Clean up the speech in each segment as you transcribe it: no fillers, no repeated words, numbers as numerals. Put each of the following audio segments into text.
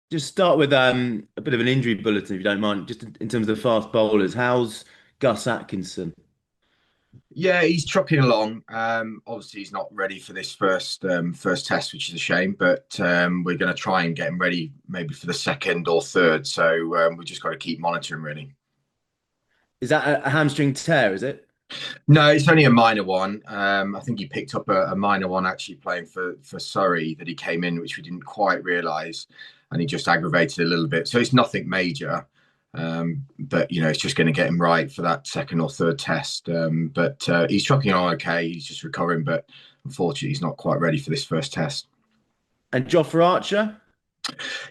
Just start with a bit of an injury bulletin, if you don't mind, just in terms of the fast bowlers. How's Gus Atkinson? Yeah, he's trucking along. Obviously, he's not ready for this first test, which is a shame. But we're going to try and get him ready, maybe for the second or third. So we just got to keep monitoring, really. Is that a hamstring tear, is it? No, it's only a minor one. I think he picked up a minor one actually playing for Surrey that he came in, which we didn't quite realise, and he just aggravated a little bit. So it's nothing major. But it's just going to get him right for that second or third test. But he's trucking on okay. He's just recovering, but unfortunately, he's not quite ready for this first test. And Jofra Archer?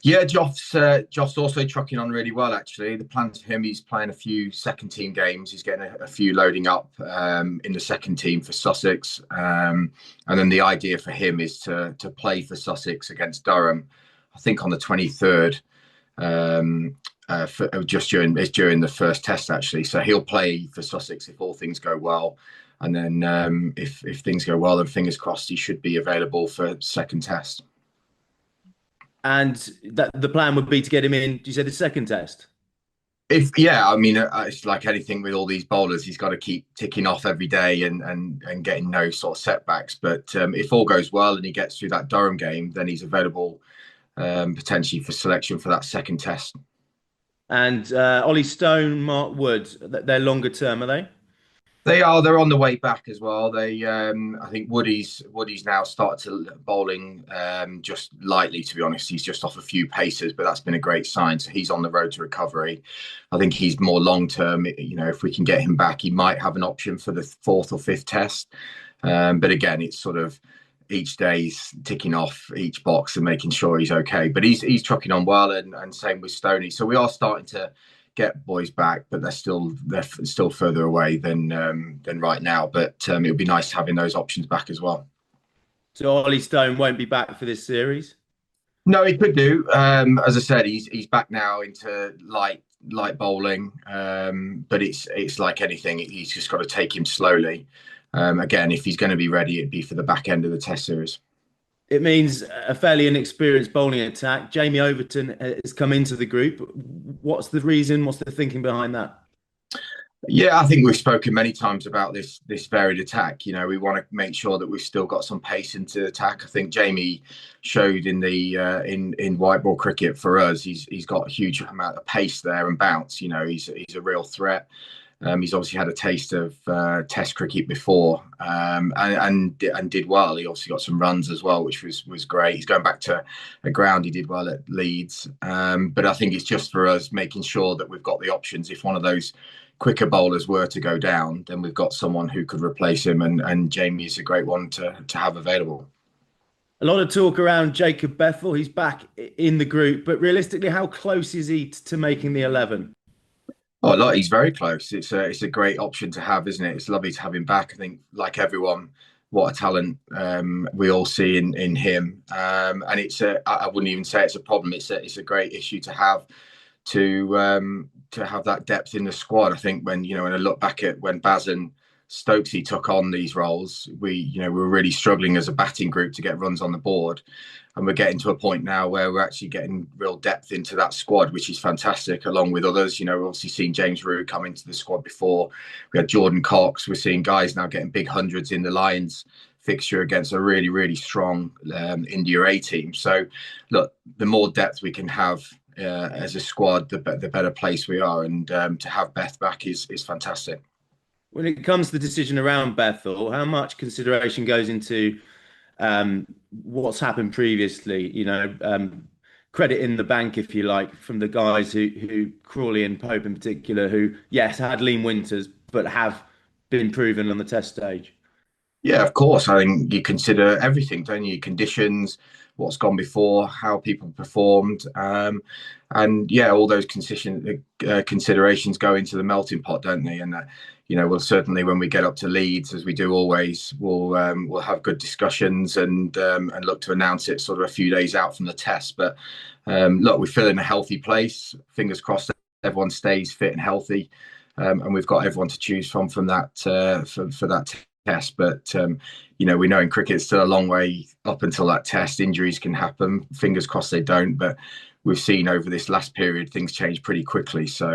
Yeah, Joff's also trucking on really well. Actually, the plan for him, he's playing a few second team games. He's getting a few loading up in the second team for Sussex, and then the idea for him is to play for Sussex against Durham. I think on the 23rd. Just during the first test actually. So he'll play for Sussex if all things go well, and then if things go well, then fingers crossed he should be available for second test. And that the plan would be to get him in, do you say the second test? If yeah, I mean it's like anything with all these bowlers, he's got to keep ticking off every day and getting no sort of setbacks. But if all goes well and he gets through that Durham game, then he's available potentially for selection for that second test. And Ollie Stone, Mark Wood, they're longer term, are they? They're on the way back as well. I think Woody's now started to bowling just lightly. To be honest, he's just off a few paces, but that's been a great sign. So he's on the road to recovery. I think he's more long term. If we can get him back, he might have an option for the fourth or fifth test. But again, it's sort of each day's ticking off each box and making sure he's okay. But he's trucking on well, and same with Stoney. So we are starting to get boys back, but they're still further away than right now. But it would be nice having those options back as well. So Ollie Stone won't be back for this series. No, he could do. As I said, he's back now into light bowling. But it's like anything. He's just got to take him slowly. Again, if he's going to be ready, it'd be for the back end of the Test series. It means a fairly inexperienced bowling attack. Jamie Overton has come into the group. What's the reason? What's the thinking behind that? Yeah, I think we've spoken many times about this varied attack. We want to make sure that we've still got some pace into the attack. I think Jamie showed in the in white ball cricket for us. He's got a huge amount of pace there and bounce. He's a real threat. He's obviously had a taste of Test cricket before, and did well. He obviously got some runs as well, which was great. He's going back to a ground he did well at Leeds, but I think it's just for us making sure that we've got the options. If one of those quicker bowlers were to go down, then we've got someone who could replace him, and Jamie is a great one to have available. A lot of talk around Jacob Bethell. He's back in the group, but realistically, how close is he to making the 11? Oh, look, he's very close. It's a great option to have, isn't it? It's lovely to have him back. I think, like everyone, what a talent we all see in him. And I wouldn't even say it's a problem. It's a great issue to have to have that depth in the squad. I think when I look back at when Baz and Stokesy took on these roles, we were really struggling as a batting group to get runs on the board. And we're getting to a point now where we're actually getting real depth into that squad, which is fantastic, along with others. We've obviously seen James Rue come into the squad before. We had Jordan Cox. We're seeing guys now getting big hundreds in the Lions fixture against a really, really strong India A team. So, look, the more depth we can have as a squad, the better place we are. And to have Beth back is fantastic. When it comes to the decision around Bethel, how much consideration goes into what's happened previously? Credit in the bank, if you like, from the guys who Crawley and Pope in particular, who yes had lean winters, but have been proven on the Test stage. Yeah, of course. I think you consider everything, don't you? Conditions, what's gone before, how people performed, and yeah, all those considerations go into the melting pot, don't they? And we'll certainly, when we get up to Leeds, as we do always, we'll have good discussions and look to announce it sort of a few days out from the test. But look, we feel in a healthy place. Fingers crossed that everyone stays fit and healthy, and we've got everyone to choose from that for that test. But we know in cricket it's still a long way up until that test. Injuries can happen. Fingers crossed they don't. But we've seen over this last period, things change pretty quickly. So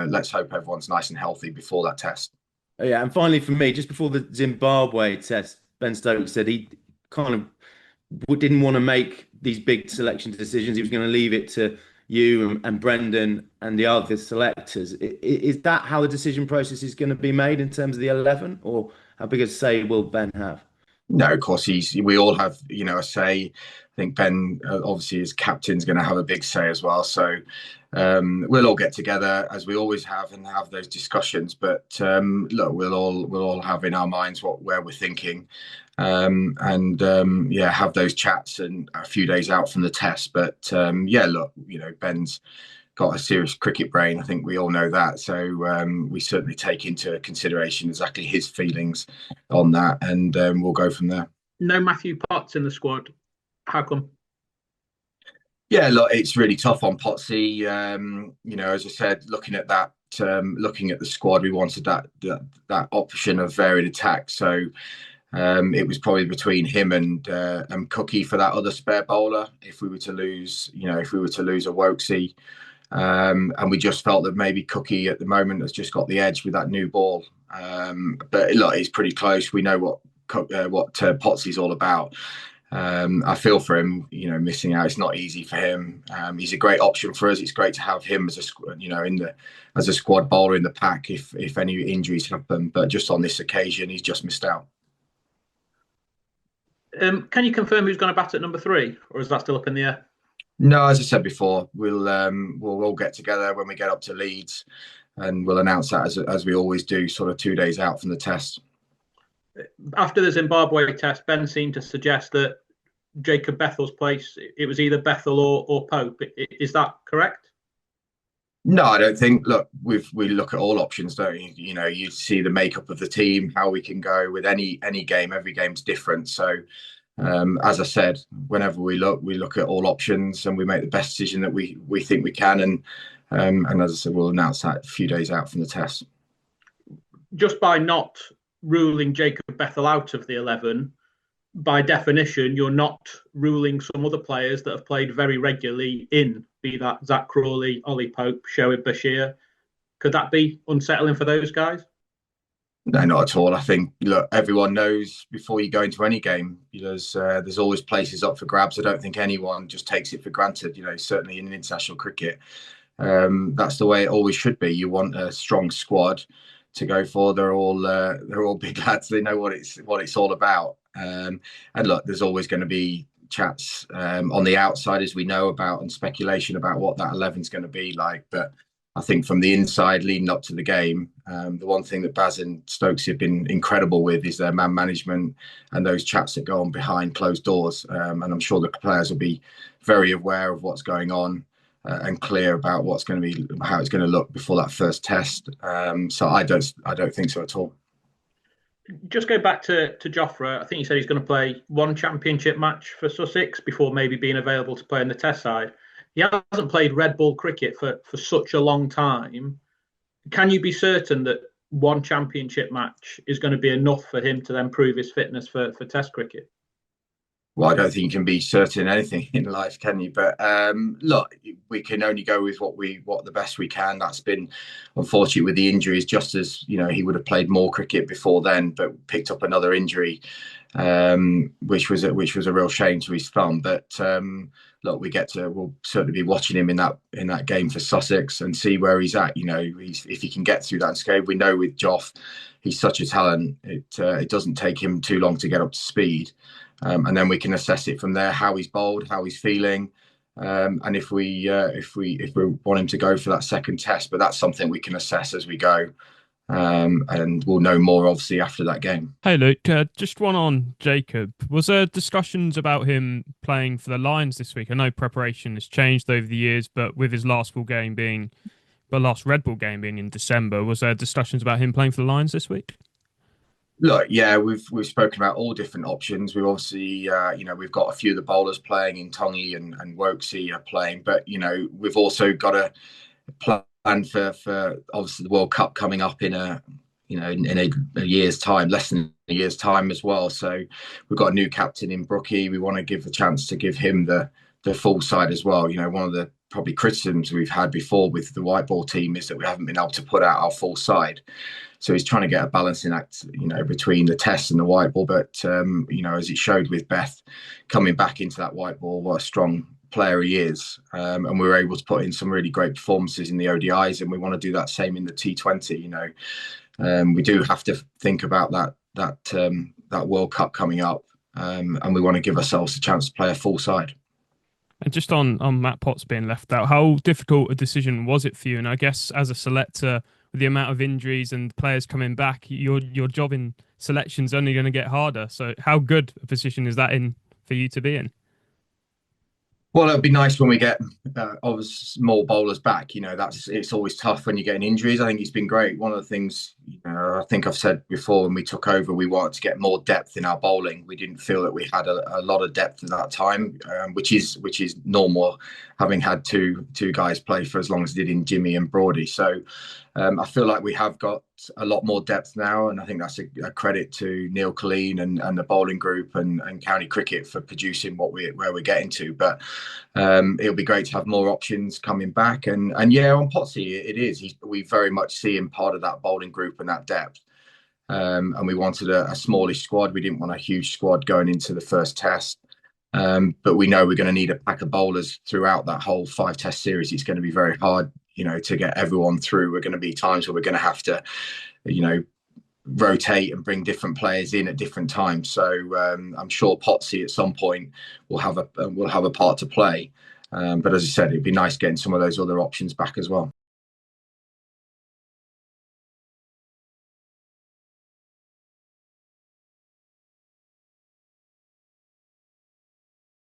let's hope everyone's nice and healthy before that test. Yeah, and finally for me, just before the Zimbabwe test, Ben Stokes said he kind of didn't want to make these big selection decisions. He was going to leave it to you and Brendan and the other selectors. Is that how the decision process is going to be made in terms of the 11, or how big a say will Ben have? No, of course we all have, a say. I think Ben, obviously as captain's going to have a big say as well. So we'll all get together as we always have and have those discussions. But look, we'll all have in our minds where we're thinking, and have those chats and a few days out from the test. But yeah, look, Ben's got a serious cricket brain. I think we all know that. So we certainly take into consideration exactly his feelings on that, and we'll go from there. No Matthew Potts in the squad. How come? Yeah, look, it's really tough on Potsy. As I said, looking at that, looking at the squad, we wanted that option of varied attack. So it was probably between him and Cookie for that other spare bowler. If we were to lose, a Wokesy. And we just felt that maybe Cookie at the moment has just got the edge with that new ball. But look, it's pretty close. We know what Potsy's all about. I feel for him, missing out. It's not easy for him. He's a great option for us. It's great to have him as a squad bowler in the pack if any injuries happen. But just on this occasion, he's just missed out. Can you confirm who's going to bat at number 3, or is that still up in the air? No, as I said before, we'll all get together when we get up to Leeds, and we'll announce that as we always do, sort of 2 days out from the test. After the Zimbabwe test, Ben seemed to suggest that Jacob Bethell's place, it was either Bethell or Pope. Is that correct? No, I don't think. Look, we look at all options, don't you? You see the makeup of the team, how we can go with any game. Every game's different, so. As I said, whenever we look at all options and we make the best decision that we think we can. And as I said, we'll announce that a few days out from the test. Just by not ruling Jacob Bethell out of the 11, by definition, you're not ruling some other players that have played very regularly in, be that Zach Crawley, Ollie Pope, Shoaib Bashir. Could that be unsettling for those guys? No, not at all. I think, look, everyone knows before you go into any game, there's always places up for grabs. I don't think anyone just takes it for granted, certainly in international cricket. That's the way it always should be. You want a strong squad to go for. They're all big lads. They know what it's all about. And look, there's always going to be chats on the outside, as we know about, and speculation about what that 11 is going to be like. But I think from the inside leading up to the game, the one thing that Baz and Stokes have been incredible with is their man management and those chats that go on behind closed doors. And I'm sure the players will be very aware of what's going on and clear about what's going to be, how it's going to look before that first test. So I don't think so at all. Just go back to Jofra. I think he said he's going to play one championship match for Sussex before maybe being available to play in the test side. He hasn't played red ball cricket for such a long time. Can you be certain that one championship match is going to be enough for him to then prove his fitness for test cricket? Well, I don't think you can be certain anything in life, can you? But look, we can only go with what the best we can. That's been unfortunate with the injuries, just as he would have played more cricket before then, but picked up another injury, which was a real shame to his thumb. But look, we'll certainly be watching him in that game for Sussex and see where he's at. If he can get through that scape. We know with Joff, he's such a talent. It doesn't take him too long to get up to speed. And then we can assess it from there, how he's bowled, how he's feeling, and if we want him to go for that second test. But that's something we can assess as we go, and we'll know more obviously after that game. Hey Luke, just one on Jacob. Was there discussions about him playing for the Lions this week? I know preparation has changed over the years, but with his last red ball game being in December, was there discussions about him playing for the Lions this week? Look, yeah, we've spoken about all different options. We've obviously, we've got a few of the bowlers playing in Tongi and Wokesy are playing, but we've also got a plan for obviously the World Cup coming up in a year's time, less than a year's time as well. So we've got a new captain in Brookie. We want to give the chance to give him the full side as well. One of the probably criticisms we've had before with the white ball team is that we haven't been able to put out our full side. So he's trying to get a balancing act, between the test and the white ball. But, as it showed with Beth coming back into that white ball, what a strong player he is. And we were able to put in some really great performances in the ODIs, and we want to do that same in the T20. We do have to think about that World Cup coming up, and we want to give ourselves a chance to play a full side. And just on Matt Potts being left out, how difficult a decision was it for you? And I guess as a selector, with the amount of injuries and players coming back, your job in selection is only going to get harder. So how good a position is that in for you to be in? Well, it'd be nice when we get more bowlers back. It's always tough when you're getting injuries. I think he's been great. One of the things I think I've said before, when we took over, we wanted to get more depth in our bowling. We didn't feel that we had a lot of depth at that time, which is normal, having had two guys play for as long as they did in Jimmy and Broady. So I feel like we have got a lot more depth now, and I think that's a credit to Neil Colleen and the bowling group and county cricket for producing where we're getting to. But it'll be great to have more options coming back, and yeah, on Potsy it is. We very much see him part of that bowling group and that depth. And we wanted a smallish squad. We didn't want a huge squad going into the first test. But we know we're going to need a pack of bowlers throughout that whole 5-test series. It's going to be very hard, to get everyone through. We're going to be times where we're going to have to, rotate and bring different players in at different times. So I'm sure Potsy at some point will have a part to play. But as I said, it'd be nice getting some of those other options back as well.